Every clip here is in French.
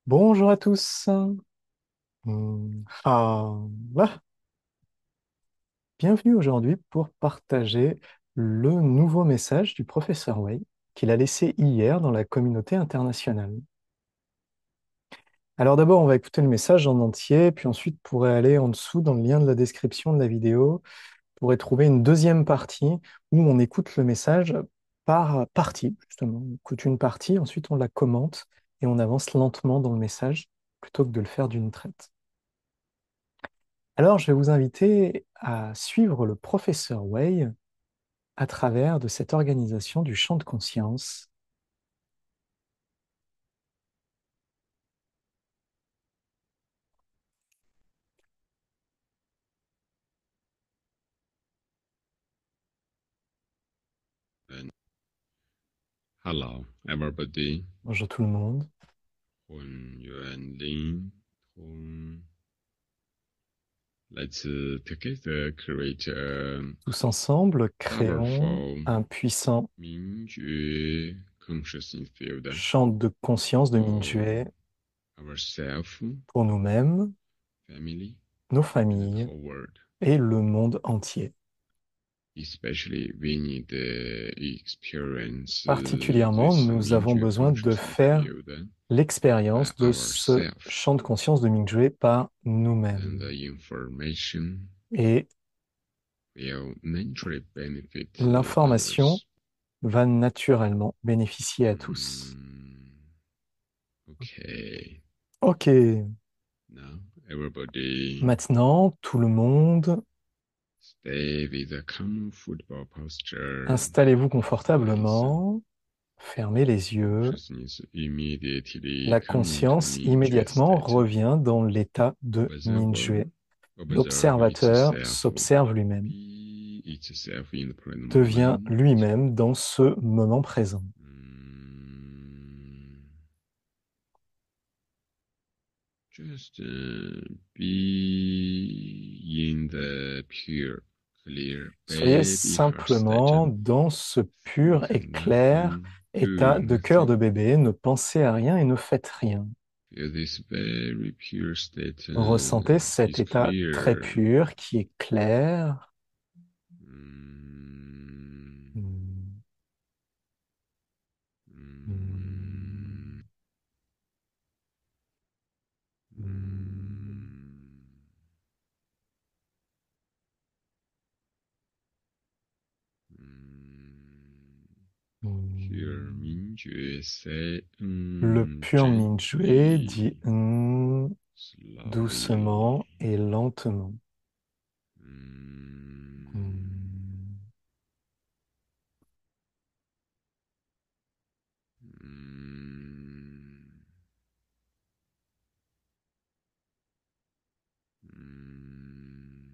Bonjour à tous. Ah, là, bienvenue aujourd'hui pour partager le nouveau message du professeur Wei qu'il a laissé hier dans la communauté internationale. Alors d'abord, on va écouter le message en entier, puis ensuite, vous pourrez aller en dessous dans le lien de la description de la vidéo, vous pourrez trouver une deuxième partie où on écoute le message par partie, justement. On écoute une partie, ensuite on la commente et on avance lentement dans le message plutôt que de le faire d'une traite. Alors, je vais vous inviter à suivre le professeur Wei à travers de cette organisation du champ de conscience. And hello, everybody. Bonjour tout le monde. Hun Yuan Lin. Hun. Let's together create a Tous ensemble, créons powerful un puissant Mingjue consciousness field champ de conscience de for Mingjue ourselves, pour nous-mêmes, family, nos and the familles whole world. et le monde entier. Especially, we need to experience Particulièrement, this nous avons Mingjue besoin de consciousness faire field by l'expérience de ce ourselves, champ de conscience de Mingjue par and nous-mêmes. the information Et will naturally benefit l'information others. va naturellement bénéficier à tous. Mm, okay. Ok, Now, everybody maintenant, tout le monde, stay with a calm football posture. installez-vous Eyes, confortablement, fermez les yeux. consciousness immediately La come into conscience Mingjue immédiatement state. revient dans l'état de Observer, Mingjue. observe L'observateur itself, s'observe lui-même, be itself in the present devient moment. lui-même dans ce moment présent. Mm, just be in the pure, clear Soyez baby heart state. simplement dans ce pur Think et clair nothing, état do de cœur de nothing. bébé. Ne pensez à rien et ne faites rien. Feel this very pure state Ressentez cet is état très clear. pur qui est clair. Mm, Hmm, hmm, mm, hmm, mm. Pure hmm. Mingjue say Le pur Mingjue dit gently, slowly. doucement et lentement. Mm, Hmm, mm, mm.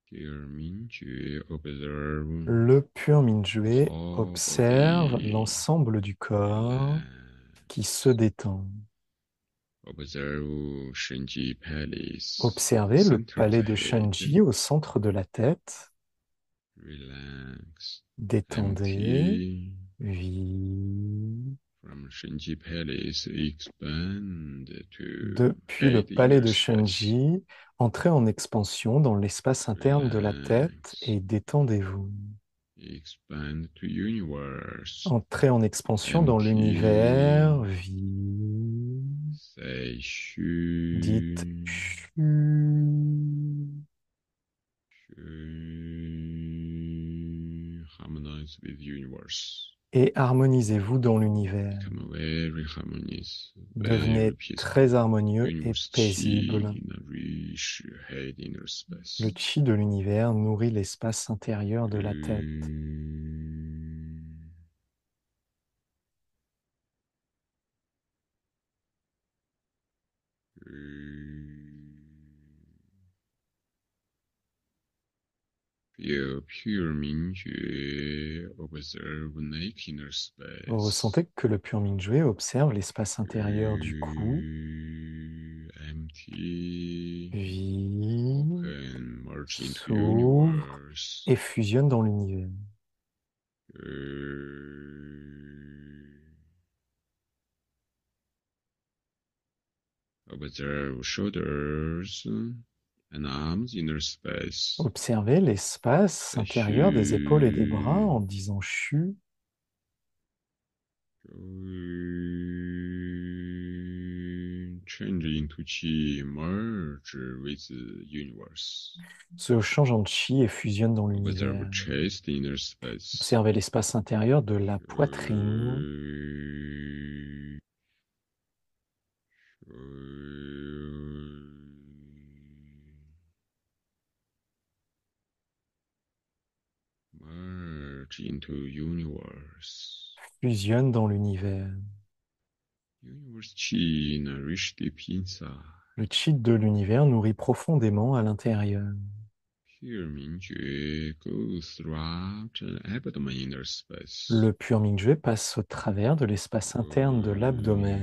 Pure Mingjue observe Le pur Mingjue whole observe body l'ensemble du corps qui se relax. détend. Observe Shenji Palace, Observez le center of palais the de head. Shenji au centre de la tête. Relax, Détendez, empty. vide. From Shenji Palace, expand to Depuis le head palais inner de space. Shenji, entrez en expansion dans l'espace interne de la tête Relax, et détendez-vous. expand to universe. Entrez en expansion dans Empty. l'univers vide. Say Dites Shu. chu Shu. Harmonize with universe. et harmonisez-vous dans l'univers. Become very harmonious, very Devenez peaceful. très harmonieux et Universe paisible. chi nourish your head inner Le space. chi de l'univers nourrit l'espace intérieur de la tête. Mm. Feel pure Mingjue observe naked inner Vous space. ressentez que le pur Mingjue observe l'espace intérieur du cou, Empty, vide, open, merge into s'ouvre universe. et fusionne dans l'univers. Observe shoulders and arms inner space. Observez l'espace The intérieur des épaules et des bras shu en disant chu. change into chi, merge with the universe. Se change en chi et fusionne dans Observe l'univers. chest inner space. Observez l'espace intérieur de la poitrine. Shu- shu- merge into universe. Fusionne dans l'univers. Universe chi nourish deep inside. Le chi de l'univers nourrit profondément à l'intérieur. Pure Mingjue goes throughout the abdomen inner space. Le pur Mingjue passe au travers de l'espace interne de l'abdomen.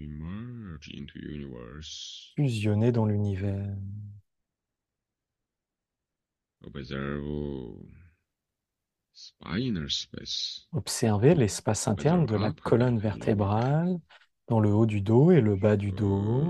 Merge into universe. Fusionner dans l'univers. Observe spinal space. Observez l'espace interne Observe de la upper back colonne and lower back. vertébrale, dans le haut du dos et le bas du dos.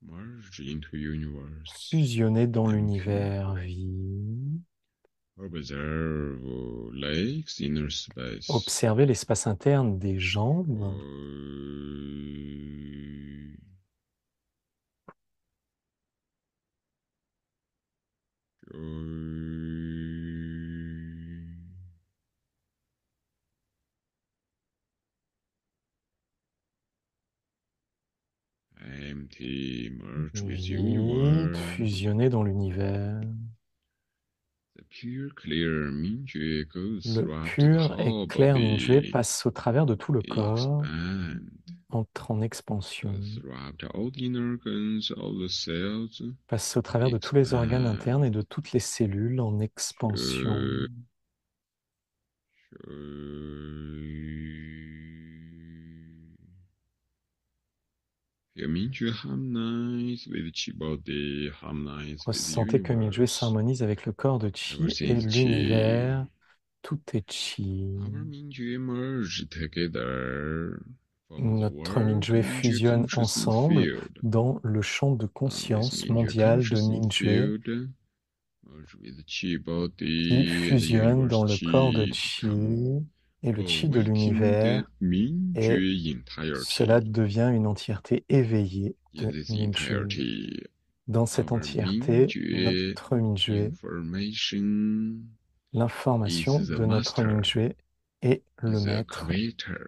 Merge into universe. Fusionner dans Empty. l'univers vide. Observe legs inner space. Observez l'espace interne des jambes. Empty, merge with Vide, universe. fusionner dans l'univers. The pure clear Mingjue goes Le throughout the pur et whole clair Mingjue body. passe au travers de tout le corps, Expand. entre en expansion. Goes throughout all the inner organs, all the cells. Passe au travers de tous les organes internes et Expand. de toutes les cellules en expansion. Feel Mingjue harmonize with Chi body, harmonize with the Ressentez que Mingjue universe. s'harmonise avec le corps de Chi et Everything is l'univers. Chi. Tout est Chi. Our Mingjue merge together for the Notre world Mingjue Mingjue fusionne consciousness ensemble field. dans le champ de This conscience Mingjue mondial de consciousness Mingjue field merge with Chi qui body and the fusionne universe dans le corps de Chi become Chi et le Chi de awaken the l'univers et Mingjue cela entirety. devient une entièreté éveillée In de this Mingjue. entirety, Dans cette our entièreté, Mingjue notre Mingjue, information is l'information the de notre master, Mingjue est le is the maître, creator.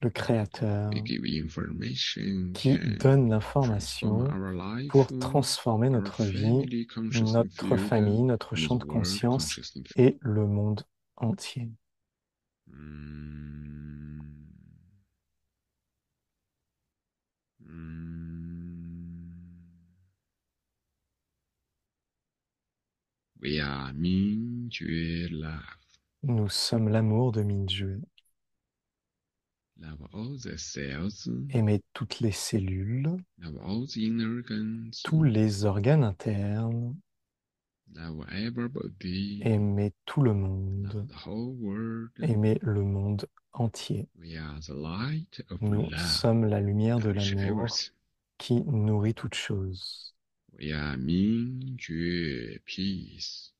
le We créateur, give information qui can donne transform l'information our life, pour transformer our notre vie, family consciousness notre field, famille, notre and champ the de world conscience consciousness field. et le monde entier. Mm. Mm. We are Mingjue love. Nous sommes l'amour de Mingjue. Love all the cells, Aimer toutes les cellules, love all the inner organs, tous les organes internes, love everybody, aimer tout le love monde, the whole world. aimer le monde entier. We are the light of Nous love, sommes la lumière de nourish l'amour everything. qui nourrit toute chose. We are Mingjue peace,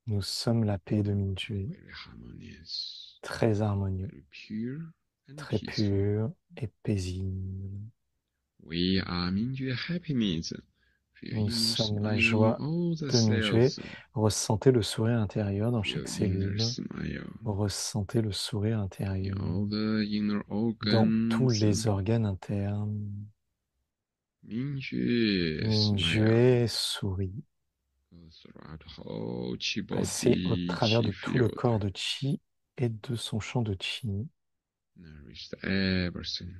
Nous sommes la paix de Mingjue, very harmonious, très harmonieux, very pure and très peaceful. pur et paisible. We are Mingjue happiness, feel Nous inner sommes la smile in joie all the de Mingjue. cells, Ressentez le sourire intérieur dans feel chaque inner cellule. smile Ressentez le sourire in intérieur all the inner dans tous organs. les organes internes. Mingjue smile Mingjue sourit. goes throughout whole Chi Passez au body, travers Chi de tout le field, corps de Chi et de son champ de Chi. nourished everything.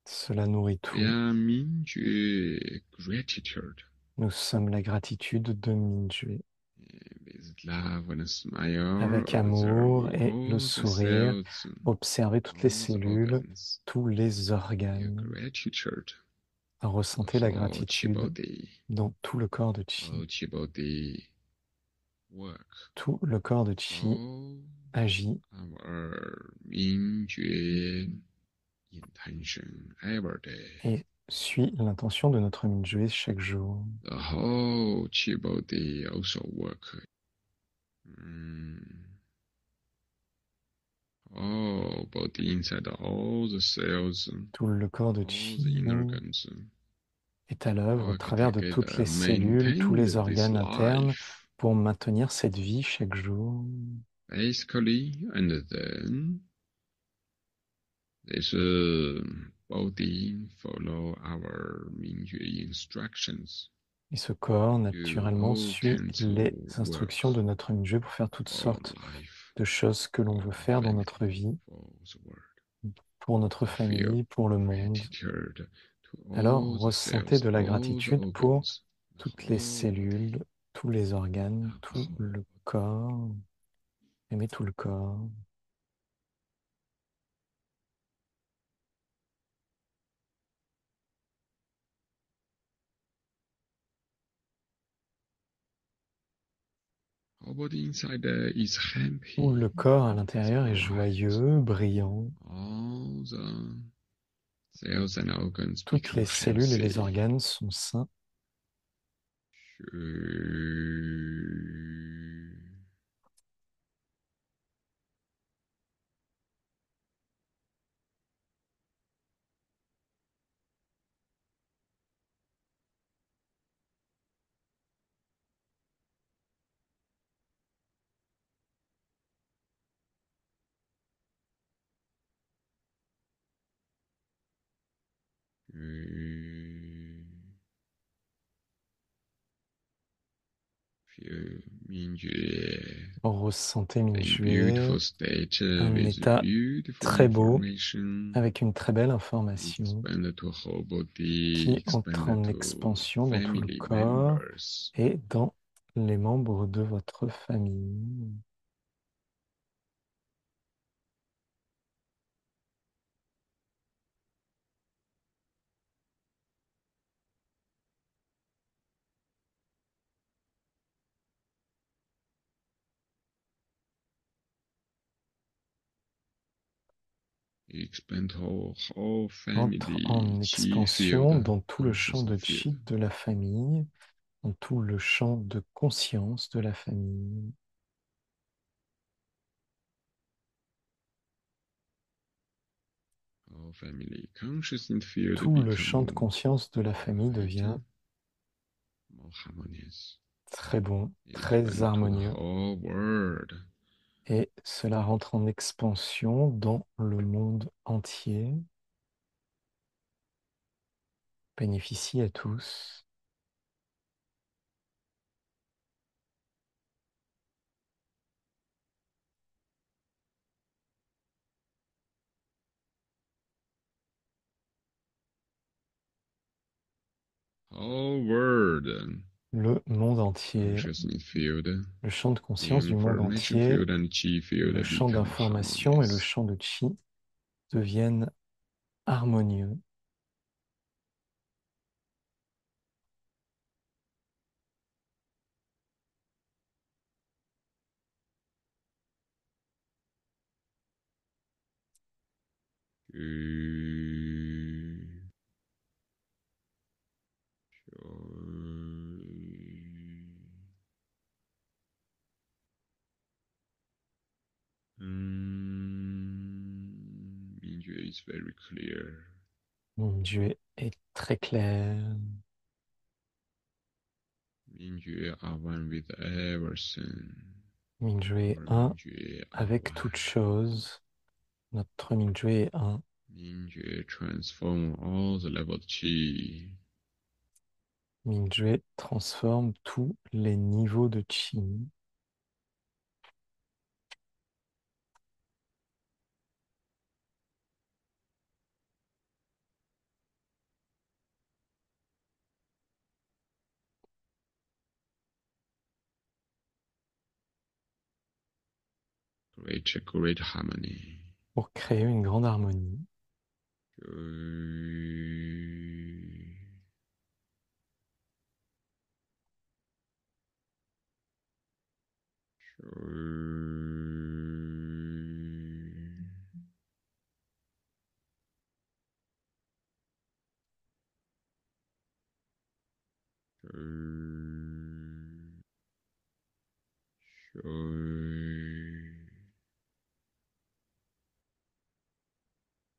Cela nourrit We tout. are Mingjue gratitude Nous sommes la gratitude de Mingjue. with love and a smile, avec amour observing et le all the sourire, cells, observez toutes les all the cellules, organs, tous les feel organes. gratitude, the Ressentez la whole gratitude Chi-body, dans tout le corps de Chi. all Chi-body work, Tout le corps de Chi all agit our Mingjue intention every day. et suit l'intention de notre Mingyue chaque jour. The whole Chi-body also work. Mm. All body inside all the cells, Tout le corps de all the Chi inner organs est à l'œuvre au work travers de toutes together, les cellules, tous maintain les this organes internes life pour maintenir cette vie chaque jour. basically, and then this body follow our Mingyue instructions. Et ce corps, You naturellement, all suit can les to work instructions de notre Mingyue pour faire toutes for sortes life, de choses que l'on for veut faire dans family, notre vie, for the world. pour notre So feel famille, pour le monde. gratitude to Alors, all the ressentez cells, de la all the gratitude pour organs, the toutes les whole body, cellules, tous les organes, love the tout whole le body. corps. Aimez tout le corps. Our body inside is Tout happy, le corps à is l'intérieur est bright. joyeux, brillant. All the cells and organs Toutes become les cellules et les healthy. organes sont sains. Ressentez In Mingyue, beautiful state un with état beautiful très beau information. avec une très belle information Expand to whole body, qui entre expand en to expansion dans tout le family corps members. et dans les membres de votre famille. Expand whole Entre family en chi field, expansion dans tout le champ de consciousness field. chi de la famille, dans tout le champ de conscience de la famille. Whole family consciousness field Tout le become champ de conscience de la more famille bright, devient more harmonious. très bon, très Expand to the harmonieux. whole world. Et cela rentre en expansion dans le monde entier, bénéficie à tous. Whole world. Le monde entier, Consciousness field, le champ de conscience du monde information entier, field and chi field le champ become d'information et le harmonious. champ de chi deviennent harmonieux. Mingyue is very clear. Mon Dieu est très clair. Mingyue are one with everything. Mingyue est Our un Mingyue are avec toute one. chose. Notre Mingyue est un. Mingyue transform all the level chi. Mingyue transforme tous les niveaux de chi. Reach a great harmony. pour créer une grande harmonie.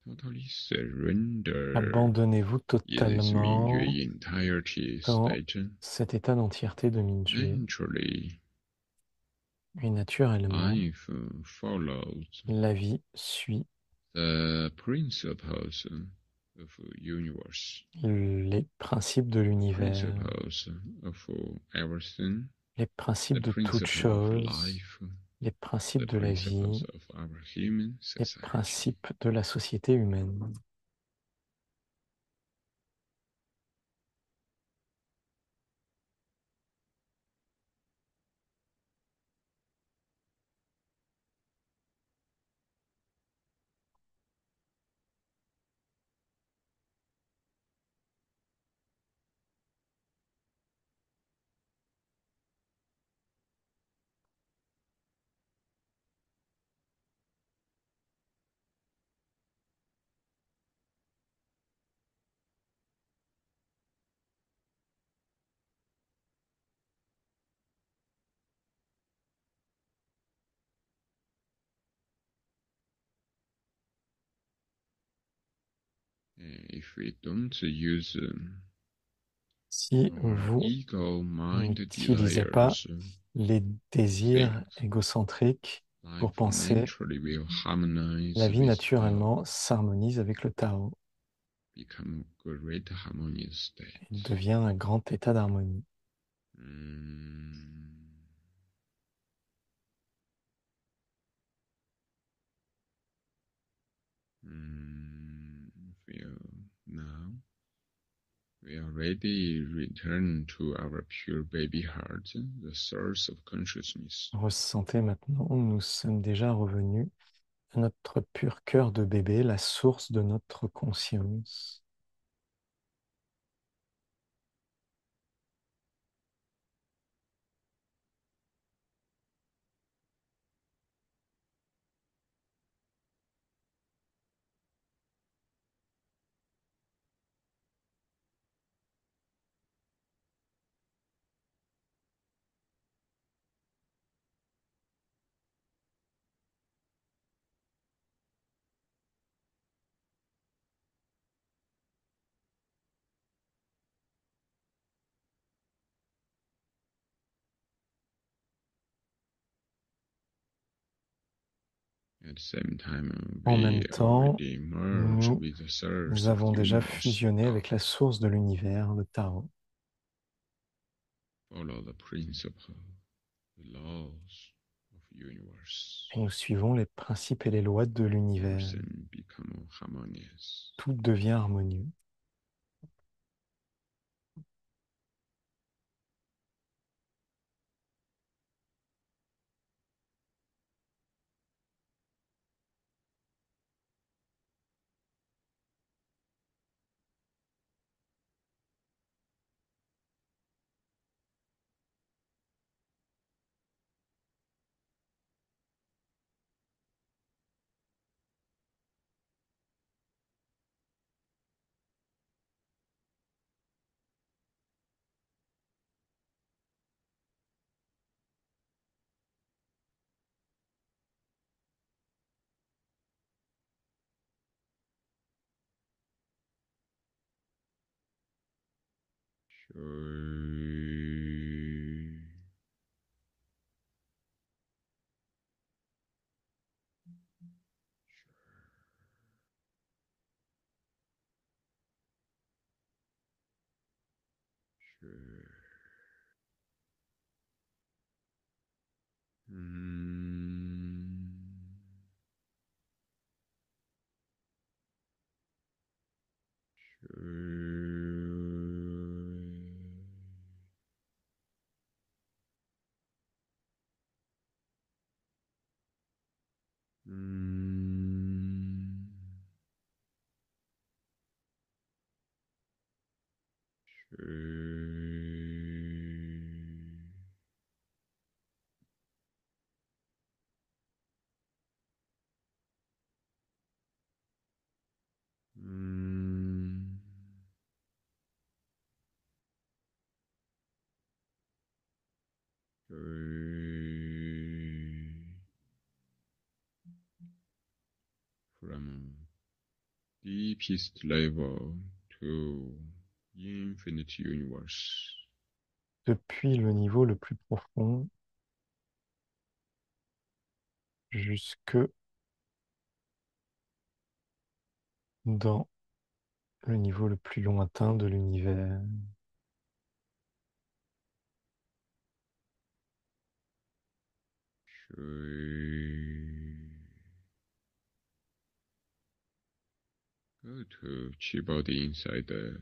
Totally surrender. Abandonnez-vous 也 is totalement 名觉 entirety dans state cet état d'entièreté de Mingjue. naturally Et naturellement, life follows la vie suit the principles of universe, les principes de the l'univers, principles of everything, les principes the de toute principle of chose, life, les the principes de la principles vie, of our human les society. principes de la société humaine. If we don't use Si our vous ego mind n'utilisez pas desires, les to think, désirs égocentriques pour life penser, naturally will la harmonize vie with Tao, naturellement s'harmonise avec le Tao become a great harmonious et state. devient un grand état d'harmonie. Mm, feel now we are ready to return to our pure baby heart, the source of consciousness. Ressentez maintenant, nous sommes déjà revenus à notre pur cœur de bébé, la source de notre conscience. At the same time, En we même temps, already merge nous with the source of avons the déjà universe. fusionné avec la source de l'univers, le Tao, Follow the principle, the laws of universe. et nous suivons les principes et les lois de l'univers. Everything become harmonious. Tout devient harmonieux. 嗯，嗯，from deepest level to infinite universe. Depuis le niveau le plus profond jusque dans le niveau le plus lointain de l'univers. Go to Chibody inside the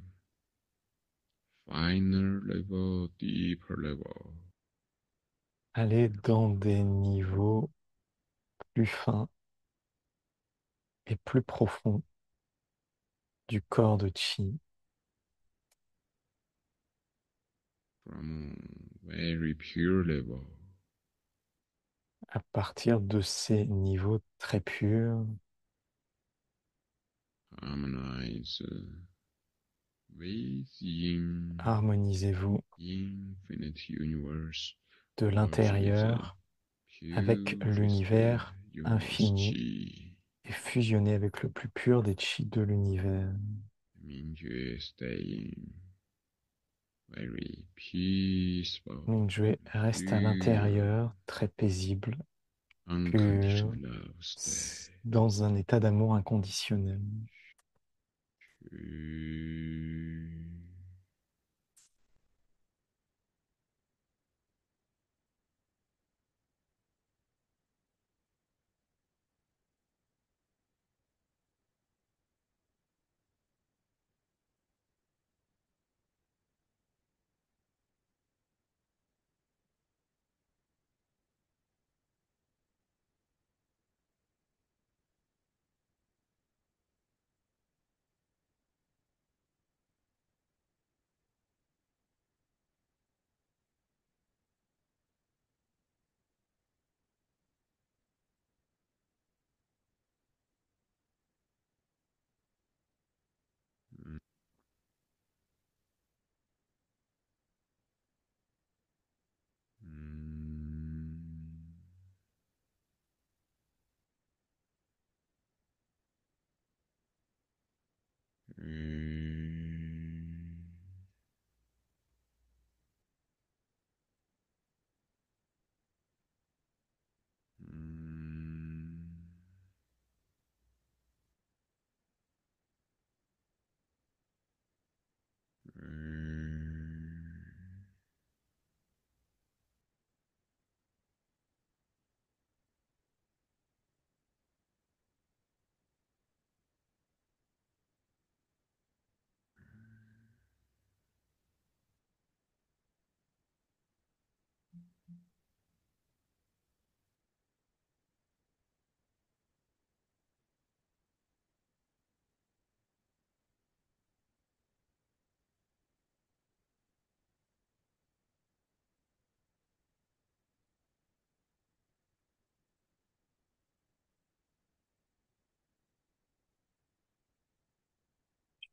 finer level, deeper level. Aller dans des niveaux plus fins et plus profonds du corps de Chi. From very pure level. À partir de ces niveaux très purs, Harmonize within harmonisez-vous infinite universe de merge with the l'intérieur avec purest l'univers universe infini chi. et fusionnez avec le plus pur des Chi de l'univers. Mingyue staying very peaceful, Mingyue reste à pure, l'intérieur, très paisible, pur, unconditional love stay. dans un état d'amour inconditionnel.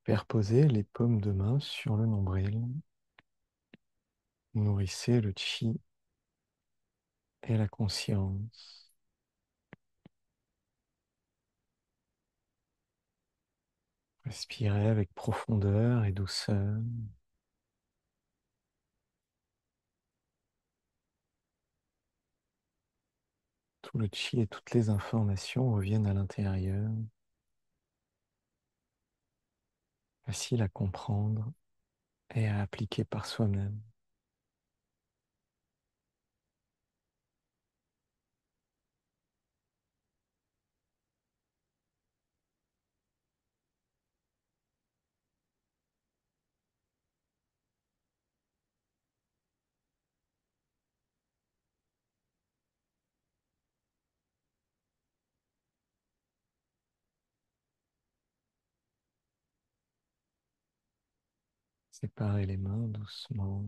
Superposez les paumes de main sur le nombril. Nourrissez le Chi et la conscience. Respirez avec profondeur et douceur. Tout le Chi et toutes les informations reviennent à l'intérieur. Facile à comprendre et à appliquer par soi-même. Séparer les mains doucement.